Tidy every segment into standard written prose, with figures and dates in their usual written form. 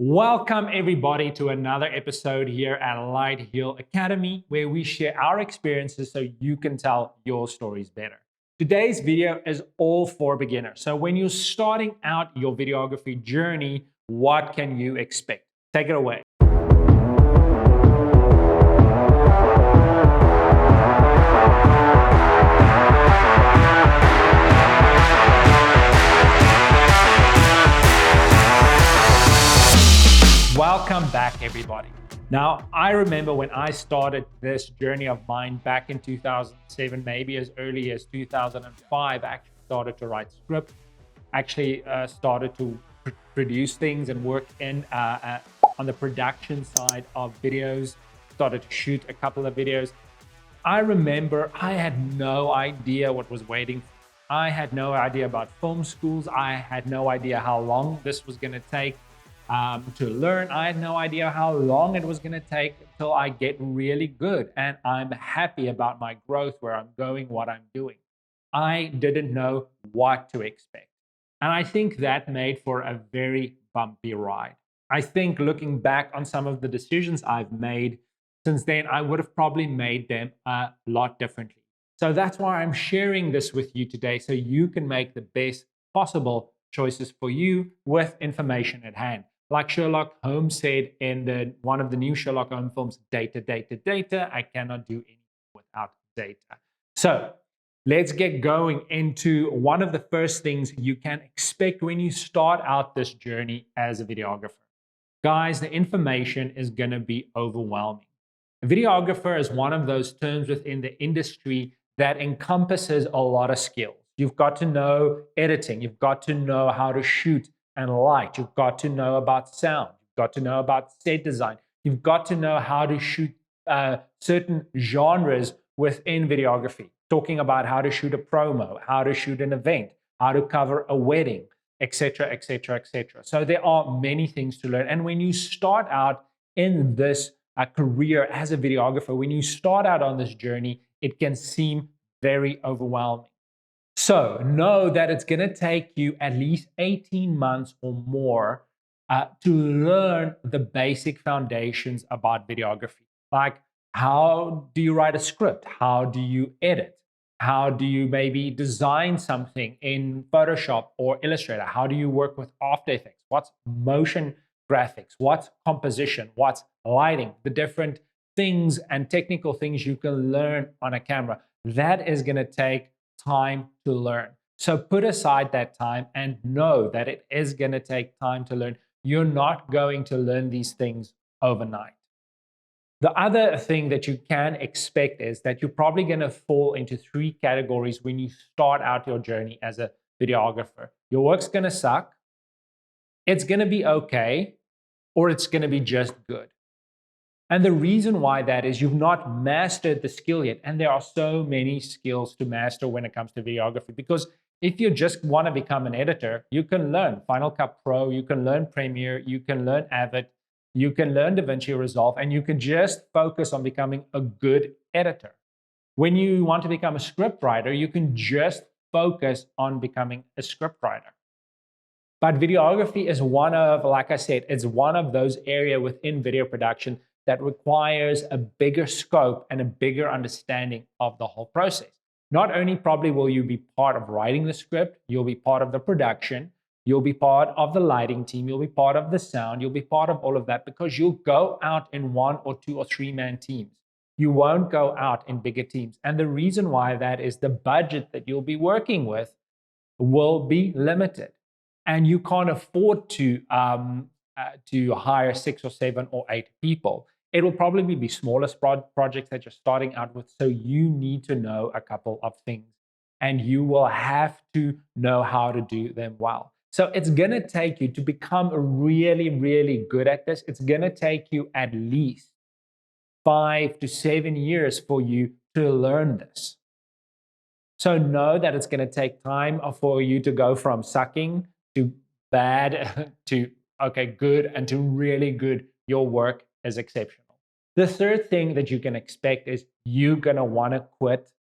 Welcome everybody to another episode here at Light Hill Academy, where we share our experiences so you can tell your stories better. Today's video is all for beginners. So when you're starting out your videography journey, what can you expect? Take it away. Welcome back, everybody. Now, I remember when I started this journey of mine back in 2007, maybe as early as 2005, I actually started to write scripts, started to produce things and work on the production side of videos, started to shoot a couple of videos. I remember I had no idea what was waiting for me. I had no idea about film schools. I had no idea how long this was going to take. To learn. I had no idea how long it was going to take until I get really good. And I'm happy about my growth, where I'm going, what I'm doing. I didn't know what to expect. And I think that made for a very bumpy ride. I think looking back on some of the decisions I've made since then, I would have probably made them a lot differently. So that's why I'm sharing this with you today, so you can make the best possible choices for you with information at hand. Like Sherlock Holmes said in one of the new Sherlock Holmes films, data, data, data. I cannot do anything without data. So let's get going into one of the first things you can expect when you start out this journey as a videographer. Guys, the information is going to be overwhelming. A videographer is one of those terms within the industry that encompasses a lot of skills. You've got to know editing. You've got to know how to shoot and light. You've got to know about sound. You've got to know about set design. You've got to know how to shoot certain genres within videography. Talking about how to shoot a promo, how to shoot an event, how to cover a wedding, etc., etc., etc. So there are many things to learn. And when you start out in this career as a videographer, when you start out on this journey, it can seem very overwhelming. So know that it's going to take you at least 18 months or more to learn the basic foundations about videography. Like, how do you write a script? How do you edit? How do you maybe design something in Photoshop or Illustrator? How do you work with After Effects? What's motion graphics? What's composition? What's lighting? The different things and technical things you can learn on a camera. That is going to take time to learn. So put aside that time and know that it is going to take time to learn. You're not going to learn these things overnight. The other thing that you can expect is that you're probably going to fall into three categories when you start out your journey as a videographer. Your work's going to suck, it's going to be okay, or it's going to be just good. And the reason why that is you've not mastered the skill yet. And there are so many skills to master when it comes to videography. Because if you just want to become an editor, you can learn Final Cut Pro, you can learn Premiere, you can learn Avid, you can learn DaVinci Resolve, and you can just focus on becoming a good editor. When you want to become a script writer, you can just focus on becoming a script writer. But videography is one of, like I said, it's one of those areas within video production that requires a bigger scope and a bigger understanding of the whole process. Not only probably will you be part of writing the script, you'll be part of the production, you'll be part of the lighting team, you'll be part of the sound, you'll be part of all of that, because you'll go out in 1 or 2 or 3 man teams. You won't go out in bigger teams. And the reason why that is the budget that you'll be working with will be limited. And you can't afford to hire 6 or 7 or 8 people. It will probably be smallest projects that you're starting out with. So you need to know a couple of things, and you will have to know how to do them well. So it's going to take you to become really, really good at this. It's going to take you at least 5 to 7 years for you to learn this. So know that it's going to take time for you to go from sucking to bad to okay, good, and to really good. Your work is exceptional. The third thing that you can expect is you're going to want to quit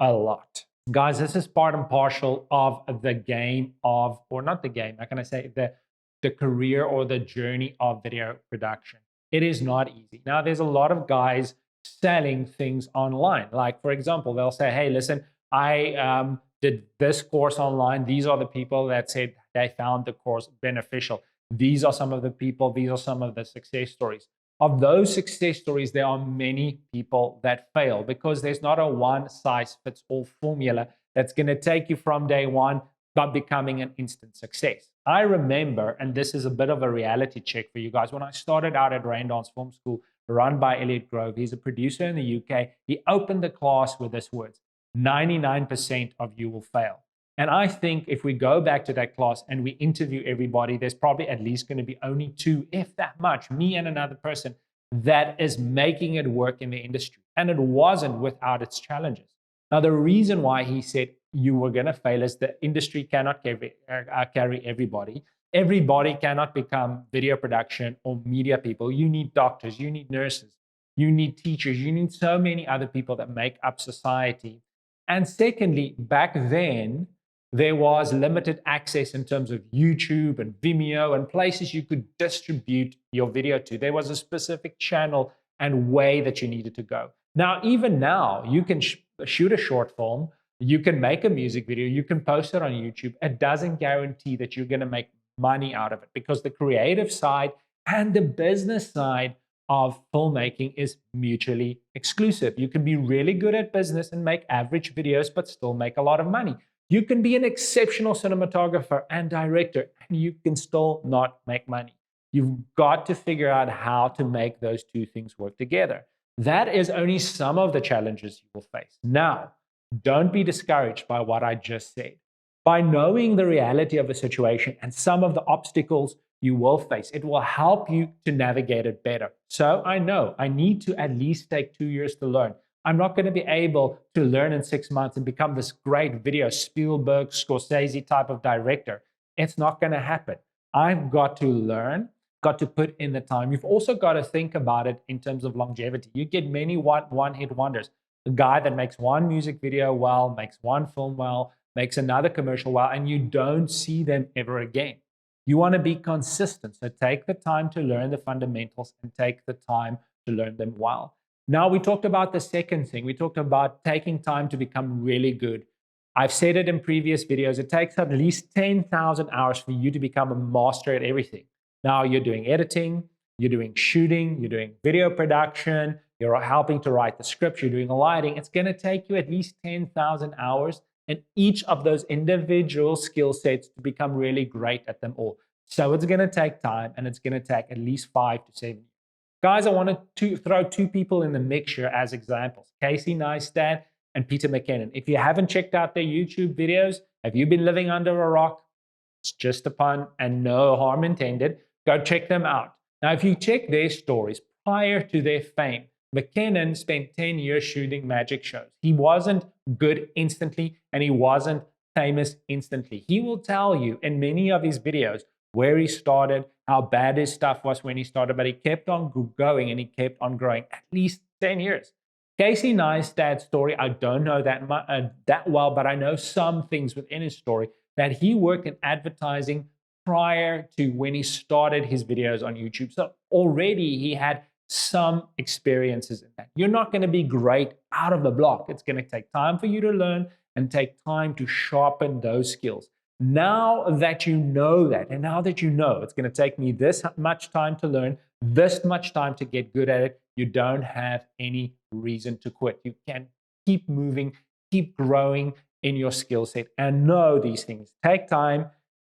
a lot. Guys, this is part and parcel of the game of, or not the game, how can I say, the the career or the journey of video production. It is not easy. Now, there's a lot of guys selling things online. Like, for example, they'll say, hey, listen, I did this course online. These are the people that said they found the course beneficial. These are some of the people, these are some of the success stories. Of those success stories, there are many people that fail because there's not a one size fits all formula that's going to take you from day one by becoming an instant success. I remember, and this is a bit of a reality check for you guys, when I started out at Raindance Film School, run by Elliot Grove, he's a producer in the UK. He opened the class with this words: 99% of you will fail. And I think if we go back to that class and we interview everybody, there's probably at least going to be only two, if that much, me and another person, that is making it work in the industry. And it wasn't without its challenges. Now, the reason why he said you were going to fail is the industry cannot carry everybody. Everybody cannot become video production or media people. You need doctors, you need nurses, you need teachers, you need so many other people that make up society. And secondly, back then, there was limited access in terms of YouTube and Vimeo and places you could distribute your video to. There was a specific channel and way that you needed to go. Now, even now, you can shoot a short film, you can make a music video, you can post it on YouTube. It doesn't guarantee that you're going to make money out of it because the creative side and the business side of filmmaking is mutually exclusive. You can be really good at business and make average videos, but still make a lot of money. You can be an exceptional cinematographer and director, and you can still not make money. You've got to figure out how to make those two things work together. That is only some of the challenges you will face. Now, don't be discouraged by what I just said. By knowing the reality of a situation and some of the obstacles you will face, it will help you to navigate it better. So I know I need to at least take 2 years to learn. I'm not going to be able to learn in 6 months and become this great video Spielberg, Scorsese type of director. It's not going to happen. I've got to learn, got to put in the time. You've also got to think about it in terms of longevity. You get many one-hit wonders. The guy that makes one music video well, makes one film well, makes another commercial well, and you don't see them ever again. You want to be consistent. So take the time to learn the fundamentals and take the time to learn them well. Now, we talked about the second thing. We talked about taking time to become really good. I've said it in previous videos. It takes at least 10,000 hours for you to become a master at everything. Now, you're doing editing, you're doing shooting, you're doing video production, you're helping to write the script, you're doing lighting. It's going to take you at least 10,000 hours in each of those individual skill sets to become really great at them all. So it's going to take time, and it's going to take at least 5 to 7 years. Guys, I wanted to throw two people in the mixture as examples, Casey Neistat and Peter McKinnon. If you haven't checked out their YouTube videos, have you been living under a rock? It's just a pun and no harm intended. Go check them out. Now, if you check their stories prior to their fame, McKinnon spent 10 years shooting magic shows. He wasn't good instantly, and he wasn't famous instantly. He will tell you in many of his videos where he started, how bad his stuff was when he started, but he kept on going and he kept on growing at least 10 years. Casey Neistat's story, I don't know that well, but I know some things within his story that he worked in advertising prior to when he started his videos on YouTube. So already he had some experiences in that. You're not going to be great out of the block. It's going to take time for you to learn and take time to sharpen those skills. Now that you know that, and now that you know it's going to take me this much time to learn, this much time to get good at it, you don't have any reason to quit. You can keep moving, keep growing in your skill set, and know these things take time.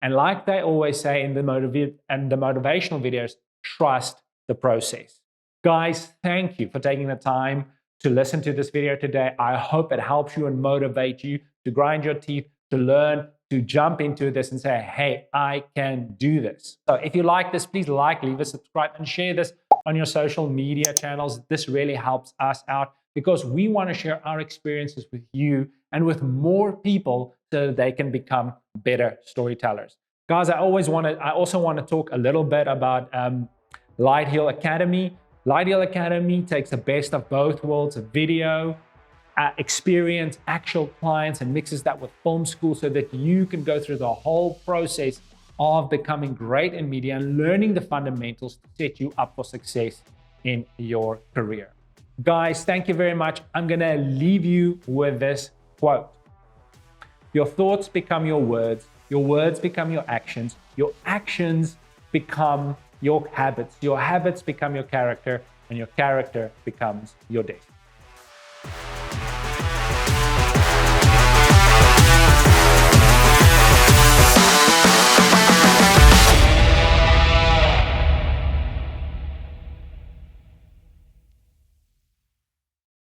And like they always say in the motivational videos, trust the process. Guys, thank you for taking the time to listen to this video today. I hope it helps you and motivate you to grind your teeth, to learn, to jump into this and say, hey, I can do this. So if you like this, please like, leave a subscribe, and share this on your social media channels. This really helps us out because we want to share our experiences with you and with more people so that they can become better storytellers. Guys, I also want to talk a little bit about Light Hill Academy. Light Hill Academy takes the best of both worlds of video, experience, actual clients, and mixes that with film school so that you can go through the whole process of becoming great in media and learning the fundamentals to set you up for success in your career. Guys, thank you very much. I'm going to leave you with this quote. Your thoughts become your words become your actions become your habits become your character, and your character becomes your destiny.